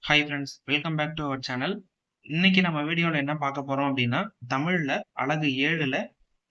Hi friends, welcome back to our channel. இன்னைக்கு நம்ம வீடியோல என்ன பார்க்க போறோம் அப்படின்னா, தமிழ்ல அலகு 7ல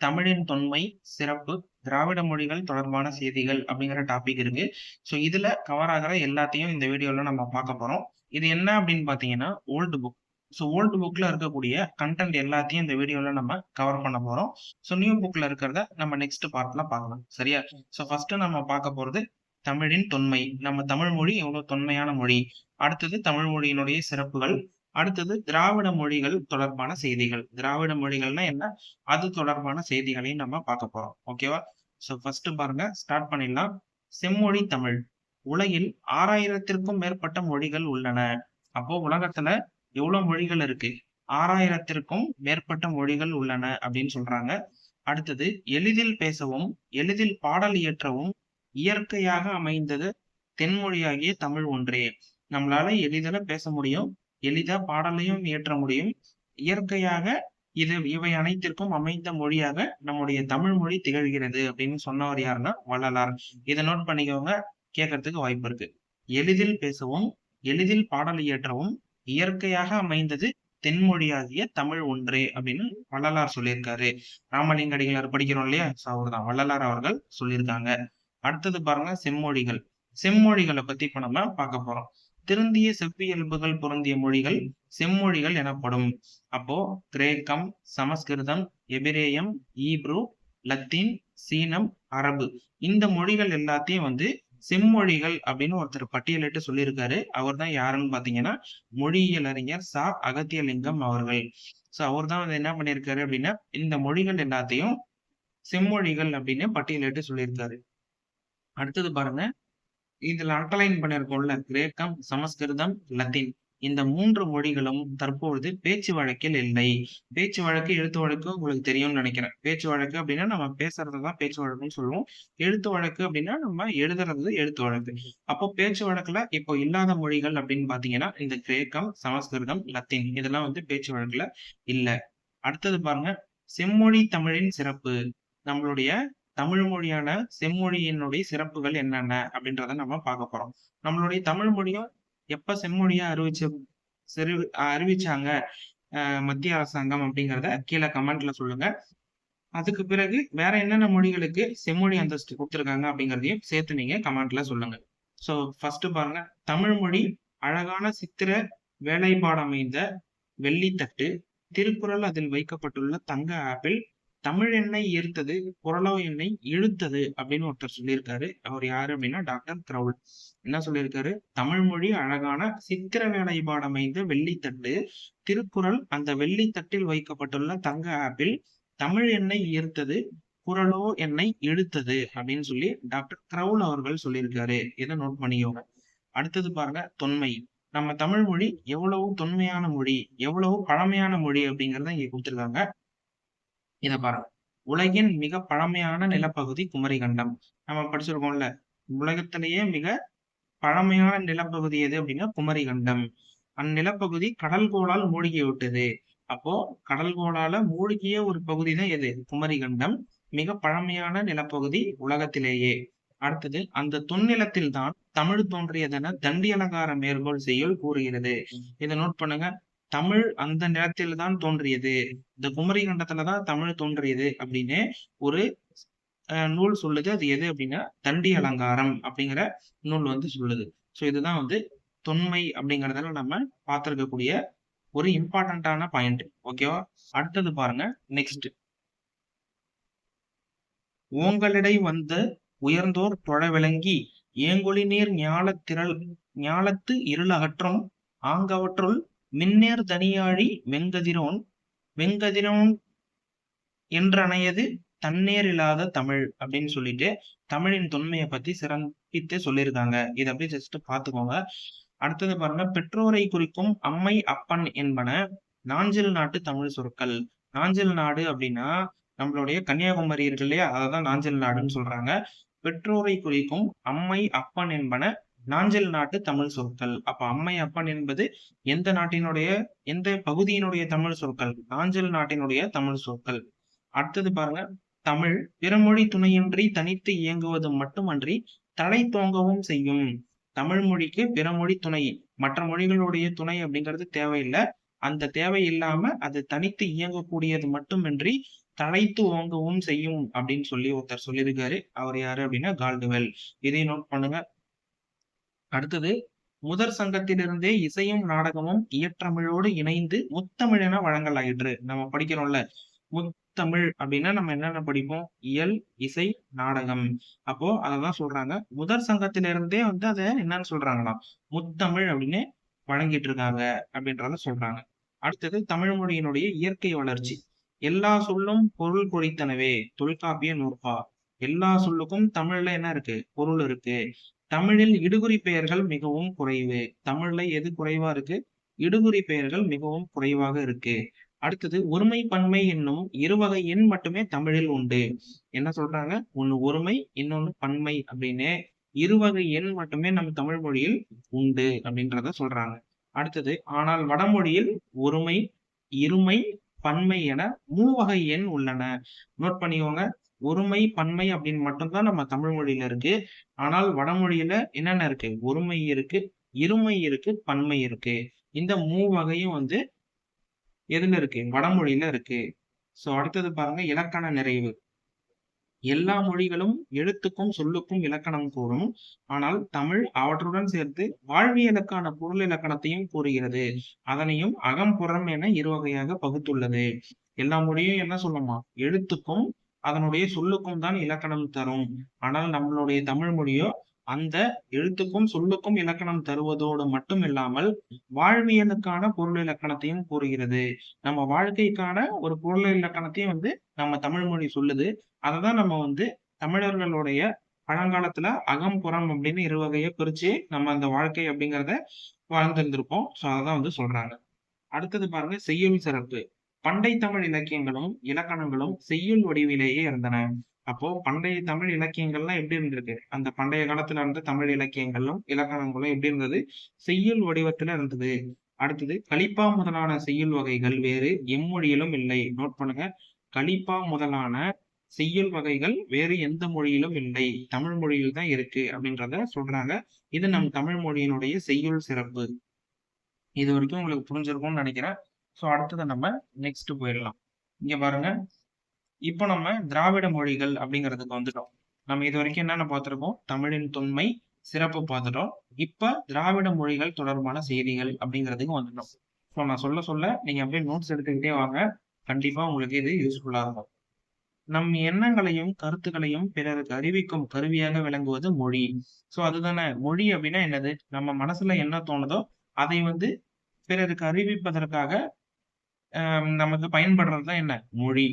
தமிழின் தொன்மை, சிறப்பு, திராவிட மொழிகள் தொடர்பான செய்திகள் அப்படிங்கிற டாபிக் இருக்கு. ஸோ இதுல கவர் ஆகுற எல்லாத்தையும் இந்த வீடியோல நம்ம பார்க்க போறோம். இது என்ன அப்படின்னு பார்த்தீங்கன்னா, ஓல்டு புக். ஸோ ஓல்டு புக்ல இருக்கக்கூடிய கன்டென்ட் எல்லாத்தையும் இந்த வீடியோல நம்ம கவர் பண்ண போறோம். ஸோ நியூ புக்ல இருக்கிறத நம்ம நெக்ஸ்ட் பார்ட்ல பார்க்கலாம். சரியா? ஸோ ஃபர்ஸ்ட் நம்ம பார்க்க போறது தமிழின் தொன்மை. நம்ம தமிழ் மொழி எவ்வளவு தொன்மையான மொழி. அடுத்தது தமிழ் மொழியினுடைய சிறப்புகள். அடுத்தது திராவிட மொழிகள் தொடர்பான செய்திகள். திராவிட மொழிகள்னா என்ன? அது தொடர்பான செய்திகளையும் நம்ம பார்க்க போறோம். ஓகேவா? ஸோ ஃபர்ஸ்ட் பாருங்க, ஸ்டார்ட் பண்ணிடலாம். செம்மொழி தமிழ். உலகில் 6000த்திற்கும் மேற்பட்ட மொழிகள் உள்ளன. அப்போ உலகத்துல எவ்வளவு மொழிகள் இருக்கு? 6000த்திற்கும் மேற்பட்ட மொழிகள் உள்ளன அப்படின்னு சொல்றாங்க. அடுத்தது எளிதில் பேசவும் எளிதில் பாடல் இயற்றவும் இயற்கையாக அமைந்தது தென்மொழியாகிய தமிழ் ஒன்றே. நம்மளால எளிதில பேச முடியும், எளிதா பாடலையும் இயற்ற முடியும். இயற்கையாக இவை அனைத்திற்கும் அமைந்த மொழியாக நம்முடைய தமிழ் மொழி திகழ்கிறது அப்படின்னு சொன்னவர் யாருன்னா வள்ளலார். இதை நோட் பண்ணிக்கோங்க, கேட்கறதுக்கு வாய்ப்பு இருக்கு. எளிதில் பேசவும் எளிதில் பாடல் இயற்றவும் இயற்கையாக அமைந்தது தென்மொழியாகிய தமிழ் ஒன்றே அப்படின்னு வள்ளலார் சொல்லியிருக்காரு. ராமலிங்க அடிகளார் படிக்கிறோம் இல்லையா? அவர்தான் வள்ளலார் அவர்கள் சொல்லியிருக்காங்க. அடுத்தது பாருங்க, செம்மொழிகள். செம்மொழிகளை பத்தி இப்ப நம்ம பார்க்க போறோம். திருந்திய செவ்வியல்புகள் பொருந்திய மொழிகள் செம்மொழிகள் எனப்படும். அப்போ கிரேக்கம், சமஸ்கிருதம், எபிரேயம், ஈப்ரு, லத்தீன், சீனம், அரபு இந்த மொழிகள் எல்லாத்தையும் செம்மொழிகள் அப்படின்னு ஒருத்தர் பட்டியலிட்டு சொல்லியிருக்காரு. அவர் தான் யாருன்னு பாத்தீங்கன்னா மொழியியல் அறிஞர் ச. அகத்தியலிங்கம் அவர்கள். சோ அவர் தான் என்ன பண்ணியிருக்காரு அப்படின்னா இந்த மொழிகள் எல்லாத்தையும் செம்மொழிகள் அப்படின்னு பட்டியலிட்டு சொல்லியிருக்காரு. அடுத்தது பாருங்க, இதுல அண்டர்லைன் பண்ணிருக்கோம்ல, கிரேக்கம், சமஸ்கிருதம், லத்தீன் இந்த 3 மொழிகளும் தற்பொழுது பேச்சு வழக்கில் இல்லை. பேச்சு வழக்கு, எழுத்து வழக்கு உங்களுக்கு தெரியும்னு நினைக்கிறேன். பேச்சு வழக்கு அப்படின்னா நம்ம பேசுறதுதான் பேச்சு வழக்குன்னு சொல்லுவோம். எழுத்து வழக்கு அப்படின்னா நம்ம எழுதுறது எழுத்து வழக்கு. அப்போ பேச்சு வழக்குல இப்போ இல்லாத மொழிகள் அப்படின்னு பாத்தீங்கன்னா இந்த கிரேக்கம், சமஸ்கிருதம், லத்தீன் இதெல்லாம் பேச்சு வழக்குல இல்ல. அடுத்தது பாருங்க, செம்மொழி தமிழின் சிறப்பு. நம்மளுடைய தமிழ் மொழியான செம்மொழியினுடைய சிறப்புகள் என்னென்ன அப்படின்றத நம்ம பார்க்க போறோம். நம்மளுடைய தமிழ் மொழியும் எப்ப செம்மொழியா அறிவிச்சாங்க மத்திய அரசாங்கம் அப்படிங்கிறத கீழே கமெண்ட்ல சொல்லுங்க. அதுக்கு பிறகு வேற என்னென்ன மொழிகளுக்கு செம்மொழி அந்தஸ்து கொடுத்திருக்காங்க அப்படிங்கிறதையும் சேர்த்து நீங்க கமெண்ட்ல சொல்லுங்க. சோ ஃபர்ஸ்ட் பாருங்க, தமிழ் மொழி அழகான சித்திர வேலைப்பாடு அமைந்த வெள்ளித்தட்டு, திருக்குறள் அதில் வைக்கப்பட்டுள்ள தங்க ஆப்பிள், தமிழ் எண்ணெய் ஈர்த்தது, குறளோ எண்ணெய் இழுத்தது அப்படின்னு ஒருத்தர் சொல்லியிருக்காரு. அவர் யாரு அப்படின்னா டாக்டர் கிரவுல். என்ன சொல்லியிருக்காரு? தமிழ் மொழி அழகான சித்திர வேலைப்பாடு அமைந்த வெள்ளித்தட்டு, திருக்குறள் அந்த வெள்ளித்தட்டில் வைக்கப்பட்டுள்ள தங்க ஆப்பிள், தமிழ் எண்ணெய் ஈர்த்தது, குறளோ எண்ணெய் இழுத்தது அப்படின்னு சொல்லி டாக்டர் கிரவுல் அவர்கள் சொல்லியிருக்காரு. இதை நோட் பண்ணிக்கோங்க. அடுத்தது பாருங்க, தொன்மை. நம்ம தமிழ் மொழி எவ்வளவு தொன்மையான மொழி, எவ்வளவு பழமையான மொழி அப்படிங்கறத இங்க கொடுத்திருக்காங்க. இத பாருங்க, உலகின் மிக பழமையான நிலப்பகுதி குமரிக்கண்டம். நம்ம படிச்சிருக்கோம்ல, உலகத்திலேயே மிக பழமையான நிலப்பகுதி எது அப்படின்னா குமரிக்கண்டம். அந்நிலப்பகுதி கடல்கோளால் மூழ்கி விட்டது. அப்போ கடல்கோளால மூழ்கிய ஒரு பகுதி தான் எது? குமரிக்கண்டம். மிக பழமையான நிலப்பகுதி உலகத்திலேயே. அடுத்தது, அந்த தொன்னிலத்தில் தான் தமிழ் தோன்றியதென தண்டி அலங்கார மேற்கோள் செய்யுள் கூறுகிறது. இதை நோட் பண்ணுங்க. தமிழ் அந்த நிலத்தில் தான் தோன்றியது, இந்த குமரி கண்டத்துலதான் தமிழ் தோன்றியது அப்படின்னு ஒரு நூல் சொல்லுது. அது எது அப்படின்னா தண்டி அலங்காரம் அப்படிங்கிற நூல் சொல்லுது. சோ இதுதான் தொன்மை அப்படிங்கறதுல நம்ம பார்த்திருக்கக்கூடிய ஒரு இம்பார்ட்டன்டான பாயிண்ட். ஓகேவா? அடுத்தது பாருங்க, நெக்ஸ்ட். ஓங்களிடை வந்த உயர்ந்தோர் தொழ விளங்கி ஏங்கொழி நீர் ஞாலத்து இருள் அகற்றும் ஆங்கவற்றுள் மின்னேர் தனியாழி வெங்கதிரோன் என்றனையது தன்னேர் இல்லாத தமிழ் அப்படின்னு சொல்லிட்டு தமிழின் தொன்மையை பத்தி சிறப்பித்து சொல்லியிருக்காங்க. இதை அப்படியே ஜஸ்ட் பாத்துக்கோங்க. அடுத்தது பாருங்க, பெற்றோரை குறிக்கும் அம்மை, அப்பன் என்பன நாஞ்சில் நாட்டு தமிழ் சொற்கள். நாஞ்சில் நாடு அப்படின்னா நம்மளுடைய கன்னியாகுமரி இருக்கு இல்லையா, அததான் நாஞ்சில் நாடுன்னு சொல்றாங்க. பெற்றோரை குறிக்கும் அம்மை, அப்பன் என்பன நாஞ்சில் நாட்டு தமிழ் சொற்கள். அப்ப அம்மை, அப்பன் என்பது எந்த பகுதியினுடைய தமிழ் சொற்கள்? நாஞ்சில் நாட்டினுடைய தமிழ் சொற்கள். அடுத்தது பாருங்க, தமிழ் பிறமொழி துணையின்றி தனித்து இயங்குவது மட்டுமன்றி தலை தோங்கவும் செய்யும். தமிழ் மொழிக்கு பிற மொழி துணை, மற்ற மொழிகளுடைய துணை அப்படிங்கிறது தேவையில்லை. அந்த தேவை இல்லாம அது தனித்து இயங்கக்கூடியது மட்டுமின்றி தழைத்து ஓங்கவும் செய்யும் அப்படின்னு சொல்லி ஒருத்தர் சொல்லியிருக்காரு. அவர் யாரு அப்படின்னா கால்டுவெல். இதையும் நோட் பண்ணுங்க. அடுத்தது, முதற் சங்கத்திலிருந்தே இசையும் நாடகமும் இயற்றமிழோடு இணைந்து முத்தமிழென வழங்கலாயிற்று. நம்ம படிக்கிறோம்ல, முத்தமிழ் அப்படின்னா நம்ம என்னென்ன படிப்போம்? இயல், இசை, நாடகம். அப்போ அததான் சொல்றாங்க. முதற் சங்கத்திலிருந்தே வந்து அதை என்னன்னு சொல்றாங்களாம்? முத்தமிழ் அப்படின்னு வழங்கிட்டு இருக்காங்க அப்படின்றத சொல்றாங்க. அடுத்தது, தமிழ் மொழியினுடைய இயற்கை வளர்ச்சி. எல்லா சொல்லும் பொருள் குறித்தனவே தொல்காப்பிய நூற்பா. எல்லா சொல்லுக்கும் தமிழ்ல என்ன இருக்கு? பொருள் இருக்கு. தமிழில் இடுகுறி பெயர்கள் மிகவும் குறைவு. தமிழ்ல எது குறைவா இருக்கு? இடுகுறி பெயர்கள் மிகவும் குறைவாக இருக்கு. அடுத்தது, ஒருமை பன்மை என்னும் இருவகை எண் மட்டுமே தமிழில் உண்டு. என்ன சொல்றாங்க? ஒண்ணு ஒருமை, இன்னொன்னு பன்மை அப்படின்னு இருவகை எண் மட்டுமே நம்ம தமிழ் மொழியில் உண்டு அப்படின்றத சொல்றாங்க. அடுத்தது, ஆனால் வடமொழியில் ஒருமை, இருமை, பன்மை என மூவகை எண் உள்ளன. நோட் பண்ணிக்கோங்க. ஒருமை, பன்மை அப்படின்னு மட்டும்தான் நம்ம தமிழ் மொழியில இருக்கு. ஆனால் வடமொழியில என்னென்ன இருக்கு? ஒருமை இருக்கு, இருமை இருக்கு, பன்மை இருக்கு. இந்த மூவகையும் வந்து எதுல இருக்கு? வடமொழியில இருக்கு. சோ அடுத்தது பாருங்க, இலக்கண நிறைவு. எல்லா மொழிகளும் எழுத்துக்கும் சொல்லுக்கும் இலக்கணம் கூறும். ஆனால் தமிழ் அவற்றுடன் சேர்த்து வாழ்வியலுக்கான பொருள் இலக்கணத்தையும் கூறுகிறது. அதனையும் அகம் புறம் என இருவகையாக பகுத்துள்ளது. எல்லா மொழியும் என்ன சொல்லுமா? எழுத்துக்கும் அதனுடைய சொல்லுக்கும் தான் இலக்கணம் தரும். ஆனால் நம்மளுடைய தமிழ் மொழியோ அந்த எழுத்துக்கும் சொல்லுக்கும் இலக்கணம் தருவதோடு மட்டும் இல்லாமல் வாழ்வியலுக்கான பொருள் இலக்கணத்தையும் கூறுகிறது. நம்ம வாழ்க்கைக்கான ஒரு பொருள் இலக்கணத்தையும் வந்து நம்ம தமிழ் மொழி சொல்லுது. அததான் நம்ம வந்து தமிழர்களுடைய பழங்காலத்துல அகம் புறம் அப்படின்னு இருவகையை பிரிச்சு நம்ம அந்த வாழ்க்கை அப்படிங்கிறத வாழ்ந்திருந்திருப்போம். சோ அததான் வந்து சொல்றாங்க. அடுத்தது பாருங்க, செய்யுள் சிறப்பு. பண்டை தமிழ் இலக்கியங்களும் இலக்கணங்களும் செய்யுள் வடிவிலேயே இருந்தன. அப்போ பண்டைய தமிழ் இலக்கியங்கள்லாம் எப்படி இருந்திருக்கு? அந்த பண்டைய காலத்துல இருந்த தமிழ் இலக்கியங்களும் இலக்கணங்களும் எப்படி இருந்தது? செய்யுள் வடிவத்துல இருந்தது. அடுத்தது, கலிப்பா முதலான செய்யுள் வகைகள் வேறு எம்மொழியிலும் இல்லை. நோட் பண்ணுங்க. கலிப்பா முதலான செய்யுள் வகைகள் வேறு எந்த மொழியிலும் இல்லை. தமிழ் மொழியில் தான் இருக்கு அப்படின்றத சொல்றாங்க. இது நம் தமிழ் மொழியினுடைய செய்யுள் சிறப்பு. இது வரைக்கும் உங்களுக்கு புரிஞ்சிருக்கும்னு நினைக்கிறேன். ஸோ அடுத்தது நம்ம நெக்ஸ்ட் போயிடலாம். இங்க பாருங்க. இப்போ நம்ம திராவிட மொழிகள் அப்படிங்கிறதுக்கு வந்துட்டோம். நம்ம இது வரைக்கும் என்னென்ன பார்த்திருக்கோம்? தமிழின் தொன்மை, சிறப்பு பார்த்துட்டோம். இப்ப திராவிட மொழிகள் தொடர்பான செய்திகள் அப்படிங்கிறதுக்கு வந்துட்டோம். ஸோ நான் சொல்ல சொல்ல நீங்க அப்படியே நோட்ஸ் எடுத்துக்கிட்டே வாங்க. கண்டிப்பா உங்களுக்கு இது யூஸ்ஃபுல்லா இருக்கும். நம் எண்ணங்களையும் கருத்துக்களையும் பிறருக்கு அறிவிக்கும் கருவியாக விளங்குவது மொழி. ஸோ அதுதானே மொழி அப்படின்னா என்னது? நம்ம மனசுல என்ன தோணுதோ அதை வந்து பிறருக்கு அறிவிப்பதற்காக நமக்கு பயன்படுறது தான் என்ன? மொழி.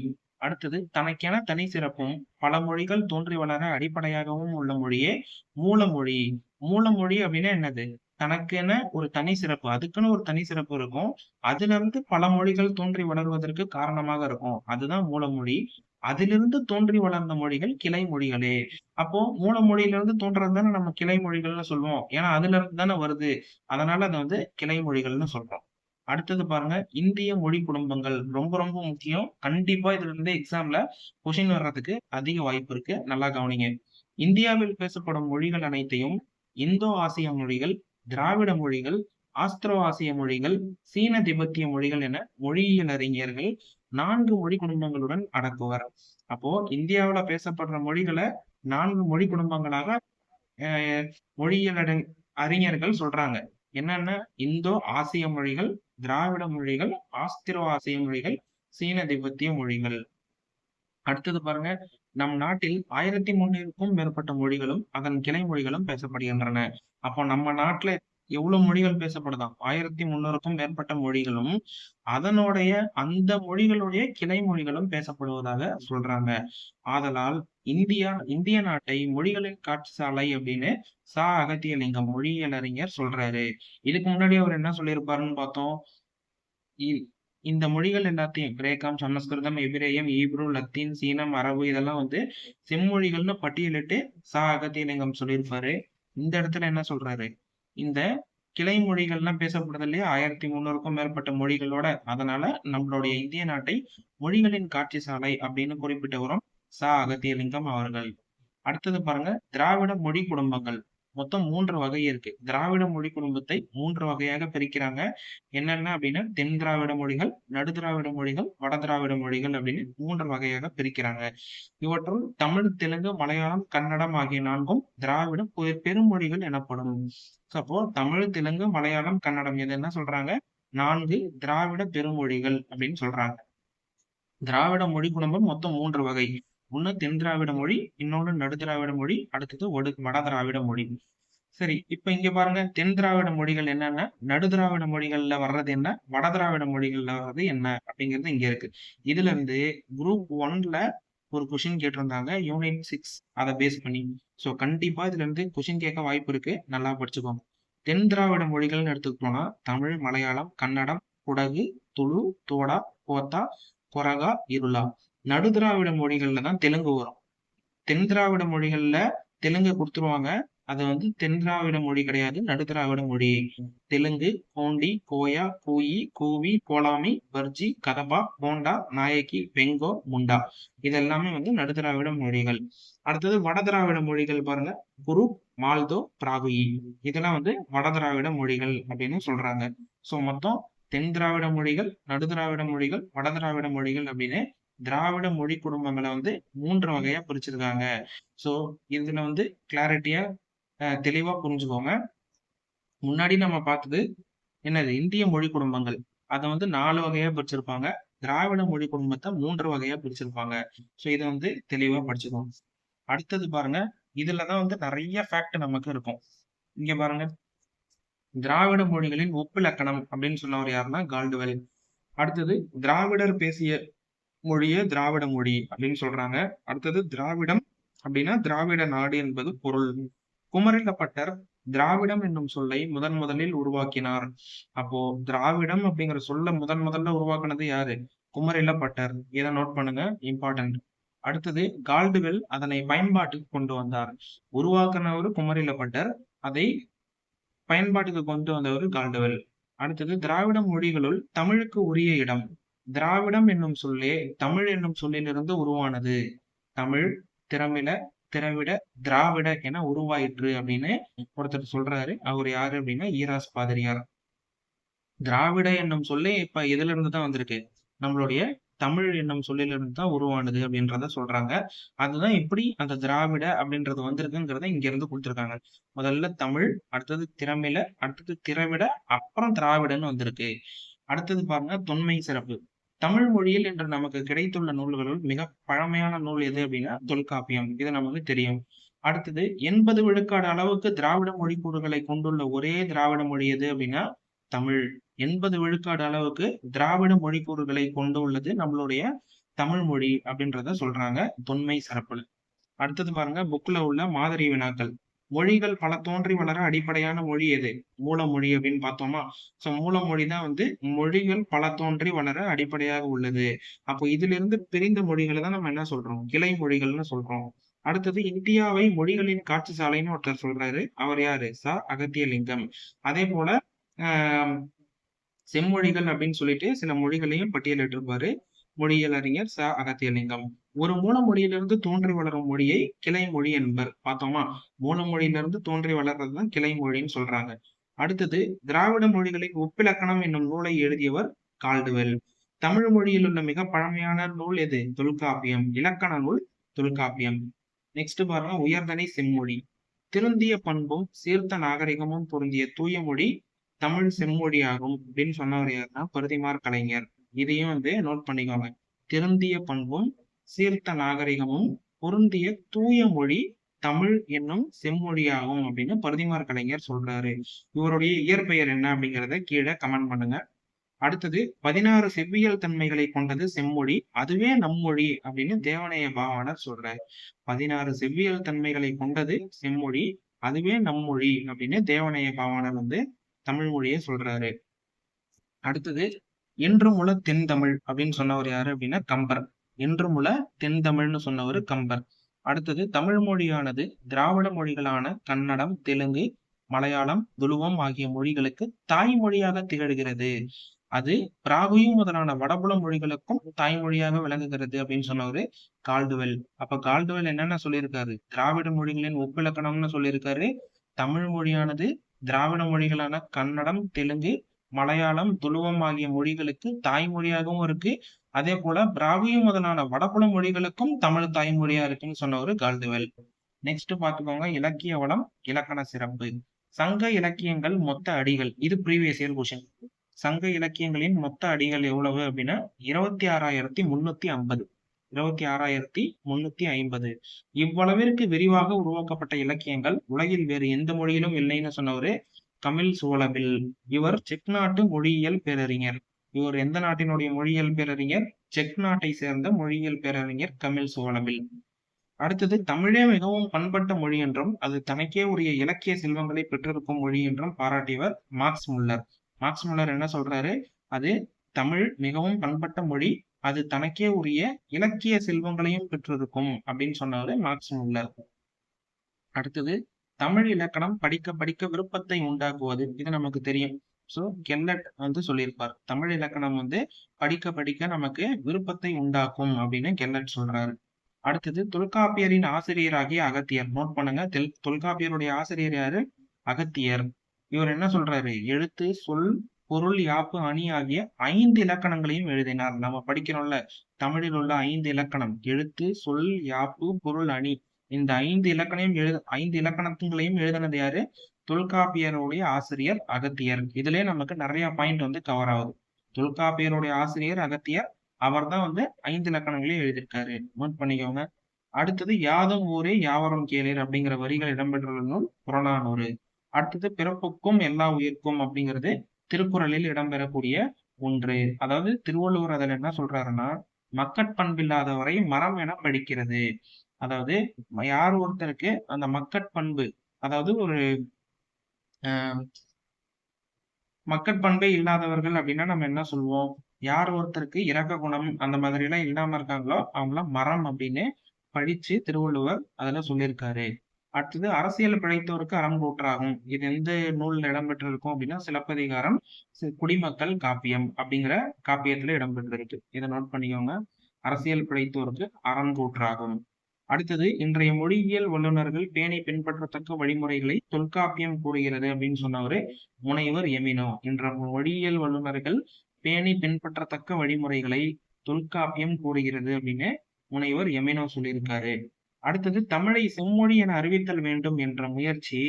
அடுத்தது, தனக்கென தனி சிறப்பும் பல மொழிகள் தோன்றி வளர அடிப்படையாகவும் உள்ள மொழியே மூலமொழி. மூலமொழி அப்படின்னா என்னது? தனக்கென ஒரு தனி சிறப்பு, அதுக்குன்னு ஒரு தனி சிறப்பு இருக்கும். அதுல இருந்து பல மொழிகள் தோன்றி வளர்வதற்கு காரணமாக இருக்கும். அதுதான் மூலமொழி. அதிலிருந்து தோன்றி வளர்ந்த மொழிகள் கிளை மொழிகளே. அப்போ மூல மொழியிலிருந்து தோன்றது தானே நம்ம கிளை மொழிகள்னு சொல்லுவோம். ஏன்னா அதுல இருந்து தானே வருது. அதனால அதை வந்து கிளை மொழிகள்னு சொல்றோம். அடுத்தது பாருங்க, இந்திய மொழி குடும்பங்கள் ரொம்ப ரொம்ப முக்கியம். கண்டிப்பா இதுல இருந்து எக்ஸாம்ல கொஸ்டின் வர்றதுக்கு அதிக வாய்ப்பு இருக்கு. நல்லா கவனிங்க. இந்தியாவில் பேசப்படும் மொழிகள் அனைத்தையும் இந்தோ ஆசிய மொழிகள், திராவிட மொழிகள், ஆஸ்திரோ ஆசிய மொழிகள், சீன திபெத்திய மொழிகள் என மொழியியல் அறிஞர்கள் 4 மொழி குடும்பங்களுடன் அடக்குவர். அப்போ இந்தியாவுல பேசப்படுற மொழிகளை 4 மொழி குடும்பங்களாக மொழியியல் அறிஞர்கள் சொல்றாங்க. என்னன்னா, இந்தோ ஆசிய மொழிகள், திராவிட மொழிகள், ஆஸ்திரோ ஆசிய மொழிகள், சீன திபெத்திய மொழிகள். அடுத்தது பாருங்க, நம் நாட்டில் 1300க்கும் மேற்பட்ட மொழிகளும் அதன் கிளை மொழிகளும் பேசப்படுகின்றன. அப்போ நம்ம நாட்டுல எவ்வளவு மொழிகள் பேசப்படுதாம்? 1300க்கும் மேற்பட்ட மொழிகளும் அதனுடைய அந்த மொழிகளுடைய கிளை மொழிகளும் பேசப்படுவதாக சொல்றாங்க. ஆதலால் இந்திய நாட்டை மொழிகளின் காட்சிசாலை அப்படின்னு அகத்தியலிங்கம் மொழியியல் அறிஞர் சொல்றாரு. இதுக்கு முன்னாடி அவர் என்ன சொல்லியிருப்பாருன்னு பார்த்தோம். இந்த மொழிகள் எல்லாத்தையும் கிரேக்கம், சமஸ்கிருதம், எபிரேயம், ஈப்ரு, லத்தீன், சீனம், அரபு இதெல்லாம் வந்து செம்மொழிகள்னு பட்டியலிட்டு அகத்தியலிங்கம் சொல்லியிருப்பாரு. இந்த இடத்துல என்ன சொல்றாரு? இந்த கிளை மொழிகள்லாம் பேசப்படுது இல்லையா? 1300க்கும் மேற்பட்ட மொழிகளோட. அதனால நம்மளுடைய இந்திய நாட்டை மொழிகளின் காட்சி சாலை அப்படின்னு குறிப்பிட்டவரும் அகத்தியலிங்கம் அவர்கள். அடுத்தது பாருங்க, திராவிட மொழி குடும்பங்கள். மொத்தம் 3 வகை இருக்கு. திராவிட மொழி குடும்பத்தை 3 வகையாக பிரிக்கிறாங்க. என்னென்ன அப்படின்னா, தென் திராவிட மொழிகள், நடு திராவிட மொழிகள், வட திராவிட மொழிகள் அப்படின்னு 3 வகையாக பிரிக்கிறாங்க. இவற்றுள் தமிழ், தெலுங்கு, மலையாளம், கன்னடம் ஆகிய 4ம் திராவிட பெருமொழிகள் எனப்படும். அப்போ தமிழ், தெலுங்கு, மலையாளம், கன்னடம் இது என்ன சொல்றாங்க? 4 திராவிட பெருமொழிகள் அப்படின்னு சொல்றாங்க. திராவிட மொழி குடும்பம் மொத்தம் 3 வகை. ஒண்ணு தென் திராவிட மொழி, இன்னொன்னு நடு திராவிட மொழி, அடுத்தது வட திராவிட மொழி. சரி, இப்ப இங்க பாருங்க, தென் திராவிட மொழிகள் என்னன்னா, நடு திராவிட மொழிகள்ல வர்றது என்ன, வட திராவிட மொழிகள்ல வர்றது என்ன அப்படிங்கிறது இங்க இருக்கு. இதுல இருந்து குரூப் 1ல ஒரு கொஸ்டின் கேட்டிருந்தாங்க, யூனிட் 6 அதை பேஸ் பண்ணி. சோ கண்டிப்பா இதுல இருந்து கொஸ்டின் கேட்க வாய்ப்பு இருக்கு, நல்லா படிச்சுக்கோங்க. தென் திராவிட மொழிகள்னு எடுத்துக்கிட்டோம்னா தமிழ், மலையாளம், கன்னடம், குடகு, துளு, தோடா, கோத்தா, கொரகா, இருளா. நடு திராவிட மொழிகள்ல தான் தெலுங்கு வரும். தென் திராவிட மொழிகள்ல தெலுங்கு கொடுத்துருவாங்க. அது வந்து தென் திராவிட மொழி கிடையாது, நடு திராவிட மொழி. தெலுங்கு, கோண்டி, கோயா, கூயி, கூவி, கோலாமி, பர்ஜி, கதபா, போண்டா, நாயக்கி, பெங்கோ, முண்டா. இது எல்லாமே வந்து நடு திராவிட மொழிகள். அடுத்தது வட திராவிட மொழிகள் பாருங்க, குருப், மால்தோ, பிராகுயி. இதெல்லாம் வந்து வட திராவிட மொழிகள் அப்படின்னு சொல்றாங்க. சோ மொத்தம் தென் திராவிட மொழிகள், நடு திராவிட மொழிகள், வட திராவிட மொழிகள் அப்படின்னு திராவிட மொழி குடும்பங்களை வந்து 3 வகையா பிரிச்சிருக்காங்க. சோ இதுல வந்து கிளாரிட்டியா தெளிவா புரிஞ்சுக்கோங்க. முன்னாடி நம்ம பார்த்தது என்னது, இந்திய மொழி குடும்பங்கள். அதை வந்து 4 வகையா பிரிச்சிருப்பாங்க. திராவிட மொழி குடும்பத்தை 3 வகையா பிரிச்சிருப்பாங்க. சோ இதை வந்து தெளிவா படிச்சுக்கோங்க. அடுத்தது பாருங்க, இதுலதான் வந்து நிறைய ஃபேக்ட் நமக்கு இருக்கும். இங்க பாருங்க, திராவிட மொழிகளின் ஒப்பிலக்கணம் அப்படின்னு சொன்னவர் யாருன்னா கால்டுவெல். அடுத்தது திராவிடர் பேசிய மொழியே திராவிட மொழி அப்படின்னு சொல்றாங்க. அடுத்தது திராவிடம் அப்படின்னா திராவிட நாடு என்பது பொருள். குமரிலப்பட்டர் திராவிடம் என்னும் சொல்லை முதலில் உருவாக்கினார். அப்போ திராவிடம் அப்படிங்கிற சொல்ல முதல்ல உருவாக்குனது யாரு? குமரிலப்பட்டர். இதை நோட் பண்ணுங்க, இம்பார்ட்டன்ட். அடுத்தது கால்டுவெல் அதனை பயன்பாட்டுக்கு கொண்டு வந்தார். உருவாக்குனவர் குமரிலப்பட்டர், அதை பயன்பாட்டுக்கு கொண்டு வந்தவர் கால்டுவெல். அடுத்தது திராவிட மொழிகளுள் தமிழுக்கு உரிய இடம். திராவிடம் என்னும் சொல்லே தமிழ் என்னும் சொல்லிலிருந்து உருவானது. தமிழ், திரமிழ, திராவிட, திராவிட என உருவாயிற்று அப்படின்னு ஒருத்தர் சொல்றாரு. அவர் யாரு அப்படின்னா ஈராஸ் பாதிரியார். திராவிட என்னும் சொல்லே இப்ப எதுல இருந்து தான் வந்திருக்கு? நம்மளுடைய தமிழ் என்னும் சொல்லிலிருந்து தான் உருவானது அப்படின்றத சொல்றாங்க. அதுதான் எப்படி அந்த திராவிட அப்படின்றது வந்திருக்குங்கிறத இங்க இருந்து கொடுத்திருக்காங்க. முதல்ல தமிழ், அடுத்தது திரமிழ, அடுத்தது திராவிட, அப்புறம் திராவிடன்னு வந்திருக்கு. அடுத்தது பாருங்க, தொன்மை சிறப்பு. தமிழ் மொழியில் இன்று நமக்கு கிடைத்துள்ள நூல்களுள் மிக பழமையான நூல் எது அப்படின்னா தொல்காப்பியம். இது நமக்கு தெரியும். அடுத்தது 80 விழுக்காடு அளவுக்கு திராவிட மொழி கூறுகளை கொண்டுள்ள ஒரே திராவிட மொழி எது அப்படின்னா தமிழ். 80 விழுக்காடு அளவுக்கு திராவிட மொழி கூறுகளை கொண்டு உள்ளது நம்மளுடைய தமிழ் மொழி அப்படின்றத சொல்றாங்க தொன்மை சிறப்புல. அடுத்தது பாருங்க, புக்ல உள்ள மாதிரி வினாக்கள். மொழிகள் பல தோன்றி வளர அடிப்படையான மொழி எது? மூலமொழி அப்படின்னு பார்த்தோமா? சோ மூலமொழி தான் வந்து மொழிகள் பல தோன்றி வளர அடிப்படையாக உள்ளது. அப்போ இதுல இருந்து பிரிந்த மொழிகளை தான் நம்ம என்ன சொல்றோம்? கிளை மொழிகள்னு சொல்றோம். அடுத்தது இந்தியாவை மொழிகளின் காட்சி சாலைன்னு ஒருத்தர் சொல்றாரு. அவர் யாரு? அகத்தியலிங்கம். அதே போல ஆஹ் செம்மொழிகள் அப்படின்னு சொல்லிட்டு சில மொழிகளையும் பட்டியலிட்டிருப்பாரு மொழியியல் அறிஞர் அகத்தியலிங்கம். ஒரு மூல மொழியிலிருந்து தோன்றி வளரும் மொழியை கிளை மொழி என்பர். பார்த்தோமா? மூல மொழியிலிருந்து தோன்றி வளர்றதுதான் கிளை மொழின்னு சொல்றாங்க. அடுத்தது திராவிட மொழிகளின் ஒப்பிலக்கணம் என்னும் நூலை எழுதியவர் கால்டுவெல். தமிழ் மொழியில் உள்ள மிக பழமையான நூல் எது? தொல்காப்பியம். இலக்கண நூல் தொல்காப்பியம். நெக்ஸ்ட் பாருங்க, உயர்தனி செம்மொழி. திருந்திய பண்பும் சீர்த்த நாகரிகமும் பொருந்திய தூய மொழி தமிழ் செம்மொழியாகும் அப்படின்னு சொன்னவர் யாருன்னா பருதிமார் கலைஞர். இதையும் வந்து நோட் பண்ணிக்கோங்க. திருந்திய பண்பும் சீர்த்த நாகரிகமும் பொருந்திய தூய மொழி தமிழ் என்னும் செம்மொழியாகும் அப்படின்னு பருதிமார் கலைஞர் சொல்றாரு. இவருடைய இயற்பெயர் என்ன அப்படிங்கிறத கீழே கமெண்ட் பண்ணுங்க. அடுத்தது 16 செவ்வியல் தன்மைகளை கொண்டது செம்மொழி, அதுவே நம்மொழி அப்படின்னு தேவனைய பாவாணர் சொல்றாரு. 16 செவ்வியல் தன்மைகளை கொண்டது செம்மொழி, அதுவே நம்மொழி அப்படின்னு தேவனைய பாவாணர் வந்து தமிழ் மொழியை சொல்றாரு. அடுத்தது என்றுமுல தென் தமிழ் அப்படின்னு சொன்னவர் யாரு அப்படின்னா கம்பர். என்றுமுல தென் தமிழ்னு சொன்னவர் கம்பர். அடுத்தது தமிழ் மொழியானது திராவிட மொழிகளான கன்னடம், தெலுங்கு, மலையாளம், துளுவம் ஆகிய மொழிகளுக்கு தாய்மொழியாக திகழ்கிறது. அது பிராகுயி முதலான வடபுல மொழிகளுக்கும் தாய்மொழியாக விளங்குகிறது அப்படின்னு சொன்னவரு கால்டுவெல். அப்ப கால்டுவெல் என்னென்ன சொல்லியிருக்காரு? திராவிட மொழிகளின் ஒப்பிலக்கணம்னு சொல்லியிருக்காரு. தமிழ் மொழியானது திராவிட மொழிகளான கன்னடம், தெலுங்கு, மலையாளம், துளுவம் ஆகிய மொழிகளுக்கு தாய்மொழியாகவும் இருக்கு. அதே போல பிராமிய முதலான வடபுல மொழிகளுக்கும் தமிழ் தாய்மொழியா இருக்குன்னு சொன்னவரு கால்டுவெல். நெக்ஸ்ட் பாத்துக்கோங்க, இலக்கிய வளம், இலக்கண சிறப்பு. சங்க இலக்கியங்கள் மொத்த அடிகள். இது ப்ரீவியஸ் இயர் கொஸ்டின். சங்க இலக்கியங்களின் மொத்த அடிகள் எவ்வளவு அப்படின்னா 26,350. 26,350. இவ்வளவிற்கு விரிவாக உருவாக்கப்பட்ட இலக்கியங்கள் உலகில் வேறு எந்த மொழியிலும் இல்லைன்னு சொன்னவரு கமில் சோலபில். இவர் செக் நாட்டு மொழியியல் பேரறிஞர். இவர் எந்த நாட்டினுடைய மொழியியல் பேரறிஞர்? செக் நாட்டை சேர்ந்த மொழியியல் பேரறிஞர் கமில் சோலபில். அடுத்தது, தமிழே மிகவும் பண்பட்ட மொழி என்றும் அது தனக்கே உரிய இலக்கிய செல்வங்களை பெற்றிருக்கும் மொழி என்றும் பாராட்டியவர் மார்க்ஸ் முல்லர். மார்க்ஸ் முல்லர் என்ன சொல்றாரு? அது தமிழ் மிகவும் பண்பட்ட மொழி, அது தனக்கே உரிய இலக்கிய செல்வங்களையும் பெற்றிருக்கும் அப்படின்னு சொன்னாரு மார்க்ஸ் முல்லர். அடுத்தது, தமிழ் இலக்கணம் படிக்க படிக்க விருப்பத்தை உண்டாக்குவது. இது நமக்கு தெரியும். சோ கெல்லட் சொல்லியிருப்பார், தமிழ் இலக்கணம் படிக்க படிக்க நமக்கு விருப்பத்தை உண்டாக்கும் அப்படின்னு கெல்லட் சொல்றாரு. அடுத்தது, தொல்காப்பியரின் ஆசிரியராகிய அகத்தியர். நோட் பண்ணுங்க, தொல்காப்பியருடைய ஆசிரியர் யாரு? அகத்தியர். இவர் என்ன சொல்றாரு? எழுத்து, சொல், பொருள், யாப்பு, அணி ஆகிய 5 இலக்கணங்களையும் எழுதினார். நம்ம படிக்கிறோம்ல, தமிழில் உள்ள 5 இலக்கணம், எழுத்து, சொல், யாப்பு, பொருள், அணி. இந்த 5 இலக்கணங்களையும் எழுதினது யாரு? தொல்காப்பியருடைய ஆசிரியர் அகத்தியர். இதுலயே நமக்கு நிறைய பாயிண்ட் கவர் ஆகுது. தொல்காப்பியருடைய ஆசிரியர் அகத்தியர், அவர் தான் 5 இலக்கணங்களையும் எழுதியிருக்காரு. நோட் பண்ணிக்கோங்க. அடுத்தது, யாதும் ஊரே யாவரும் கேளீர் அப்படிங்கிற வரிகள் இடம்பெற்றுள்ள நூல் புறநானூறு. அடுத்தது, பிறப்புக்கும் எல்லா உயிர்க்கும் அப்படிங்கிறது திருக்குறளில் இடம்பெறக்கூடிய ஒன்று. அதாவது திருவள்ளுவர் அதில் என்ன சொல்றாருன்னா, மக்கட்பண்பில்லாதவரை மரம் என படிக்கிறது. அதாவது யார் ஒருத்தருக்கு அந்த மக்கட்பண்பு, அதாவது ஒரு மக்கட்பண்பே இல்லாதவர்கள் அப்படின்னா நம்ம என்ன சொல்லுவோம்? யார் ஒருத்தருக்கு இரக்க குணம் அந்த மாதிரி எல்லாம் இல்லாம இருக்காங்களோ அவங்களாம் மரம் அப்படின்னு படிச்சு திருவள்ளுவர் அதுல சொல்லியிருக்காரு. அடுத்தது, அரசியல் பிழைத்தோருக்கு அறம் கூற்றாகும். இது எந்த நூல்ல இடம்பெற்றிருக்கும் அப்படின்னா சிலப்பதிகாரம், குடிமக்கள் காப்பியம் அப்படிங்கிற காப்பியத்துல இடம்பெற்றிருக்கு. இதை நோட் பண்ணிக்கோங்க. அரசியல் பிழைத்தோருக்கு அறம் கூற்றாகும். அடுத்தது, இன்றைய மொழியியல் வல்லுநர்கள் பேணி பின்பற்றத்தக்க வழிமுறைகளை தொல்காப்பியம் கூறுகிறது அப்படின்னு சொன்னவரு முனைவர் எமினோ. இன்ற மொழியியல் வல்லுநர்கள் பேணி பின்பற்றத்தக்க வழிமுறைகளை தொல்காப்பியம் கூறுகிறது அப்படின்னு முனைவர் எமினோ சொல்லியிருக்காரு. அடுத்தது, தமிழை செம்மொழி என அறிவித்தல் வேண்டும் என்ற முயற்சி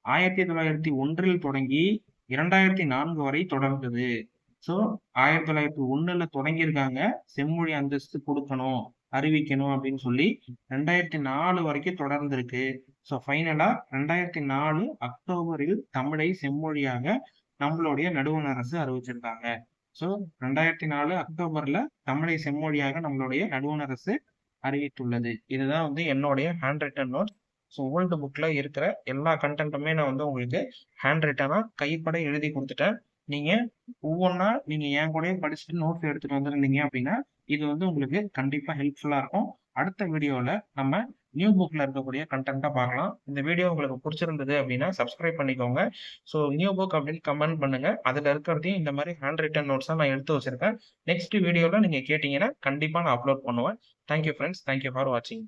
1901 தொடங்கி 2004 வரை தொடர்ந்தது. சோ 1901 தொடங்கியிருக்காங்க, செம்மொழி அந்தஸ்து கொடுக்கணும், அறிவிக்கணும் அப்படின்னு சொல்லி 2004 வரைக்கும் தொடர்ந்திருக்கு. ஸோ ஃபைனலா 2004 அக்டோபரில் தமிழை செம்மொழியாக நம்மளுடைய நடுவண் அரசு அறிவிச்சிருக்காங்க. ஸோ 2004 அக்டோபர்ல தமிழை செம்மொழியாக நம்மளுடைய நடுவண் அரசு அறிவித்துள்ளது. இதுதான் என்னுடைய hand written note. So old புக்ல இருக்கிற எல்லா கண்டென்ட்டுமே நான் உங்களுக்கு ஹேண்ட் ரிட்டனா கைப்பட எழுதி கொடுத்துட்டேன். நீங்க ஒவ்வொன்றா நீங்க என் கூடயே படிச்சுட்டு நோட்ஸ் எடுத்துட்டு வந்துருந்தீங்க அப்படின்னா இது உங்களுக்கு கண்டிப்பா ஹெல்ப்ஃபுல்லா இருக்கும். அடுத்த வீடியோல நம்ம நியூ புக்ல இருக்கக்கூடிய கண்டென்ட்டா பார்க்கலாம். இந்த வீடியோ உங்களுக்கு பிடிச்சிருந்தது அப்படின்னா சப்ஸ்கிரைப் பண்ணிக்கோங்க. ஸோ நியூ புக் அப்படின்னு கமெண்ட் பண்ணுங்க. அதுல இருக்கிறதையும் இந்த மாதிரி ஹேண்ட் ரிட்டன் நோட்ஸா நான் எடுத்து வச்சிருக்கேன். நெக்ஸ்ட் வீடியோல நீங்க கேட்டீங்கன்னா கண்டிப்பா நான் அப்லோட் பண்ணுவேன். Thank you friends. தேங்க்யூ ஃபார் வாட்சிங்.